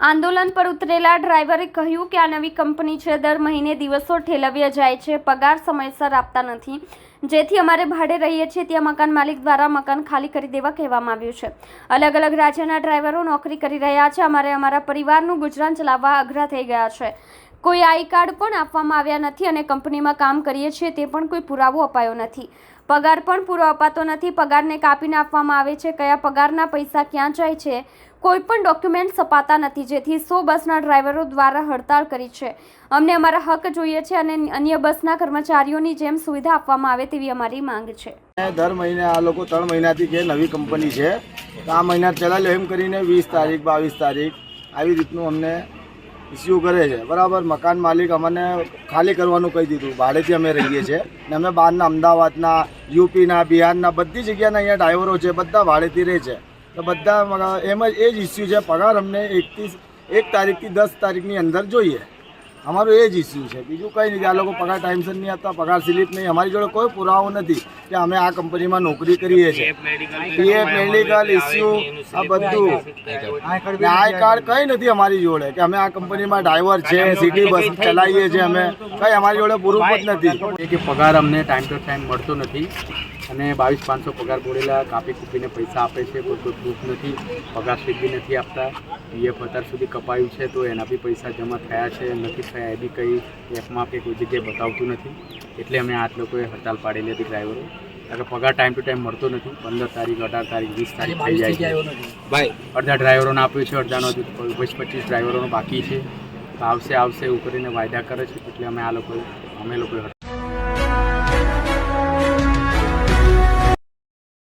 આંદોલન પર ઉતરેલા ડ્રાઈવરે કહ્યું કે આ નવી કંપની છે, દર મહિને દિવસો ઠેલવ્યા જાય છે, પગાર સમયસર આપતા નથી, જેથી અમારે ભાડે રહીએ છીએ ત્યાં મકાન માલિક દ્વારા મકાન ખાલી કરી દેવા કહેવામાં આવ્યું છે। અલગ અલગ રાજ્યના ડ્રાઈવરો નોકરી કરી રહ્યા છે, અમારા પરિવારનું ગુજરાન ચલાવવા અઘરા થઈ ગયા છે। કોઈ આઈ કાર્ડ પણ આપવામાં આવ્યા નથી અને કંપનીમાં કામ કરીએ છીએ તે પણ કોઈ પુરાવો અપાયો નથી। પગાર પણ પૂરો અપાતો નથી, પગારને કાપીને આપવામાં આવે છે। કયા પગારના પૈસા ક્યાં જાય છે કોઈ પણ ડોક્યુમેન્ટ અપાતા નથી, જેથી 100 બસના ડ્રાઈવરો દ્વારા હડતાળ કરી છે। અમને અમારા હક જોઈએ છે અને અન્ય બસના કર્મચારીઓની જેમ સુવિધા આપવામાં આવે તેવી અમારી માંગ છે। દર મહિને આ લોકો 3 મહિનાથી કે નવી કંપની છે તો આ મહિના ચલાવ્યો એમ કરીને 20 તારીખ 22 તારીખ આવી રીતનું અમને ઇસ્યુ કરે છે। બરાબર, મકાન માલિક અમને ખાલી કરવાનું કહી દીધું, ભાડેથી અમે રહીએ છીએ ને અમે બહારના અમદાવાદના, યુપીના, બિહારના બધી જગ્યાના અહીંયા ડ્રાઈવરો છે, બધા ભાડેથી રહે છે। તો બધા એમ જ એ જ ઇસ્યુ છે, પગાર અમને 1 તારીખથી 10 તારીખની અંદર જોઈએ, અમારું એ જ ઇસ્યુ છે, બીજું કંઈ નહીં। કે આ લોકો પગાર ટાઈમસર નહીં આપતા, પગાર સ્લીપ નહીં, અમારી જોડે કોઈ પુરાવો નથી કે અમે આ કંપનીમાં નોકરી કરીએ છીએ। પીએફ, મેડિકલ ઇસ્યુ આ બધું, આઈ કાર્ડ કંઈ નથી અમારી જોડે કે અમે આ કંપનીમાં ડ્રાઈવર છે, સિટી બસ ચલાવીએ છીએ, અમે કંઈ અમારી જોડે પ્રૂફ જ નથી કે પગાર અમને ટાઈમ ટુ ટાઈમ મળતો નથી અને 22,500 પગાર બોલેલા કાપી કૂપીને પૈસા આપે છે, કોઈ પ્રૂફ નથી, પગાર સ્લીપ બી નથી આપતા। પીએફ અત્યાર સુધી કપાયું છે તો એના બી પૈસા જમા થયા છે નથી થયા એ બી કંઈ એપમાં કે કોઈ જગ્યાએ બતાવતું નથી, એટલે અમે આ લોકોએ હડતાલ પાડેલી હતી ડ્રાઈવરો, કારણ કે પગાર ટાઈમ ટુ ટાઈમ મળતો નથી। 15 તારીખ, 18 તારીખ, 20 તારીખ થઈ જાય છે ભાઈ, અડધા ડ્રાઈવરોને આપ્યું છે, અડધાનો 20-25 ડ્રાઈવરોનો બાકી છે, તો આવશે એવું કરીને વાયદા કરે છે, એટલે અમે લોકોએ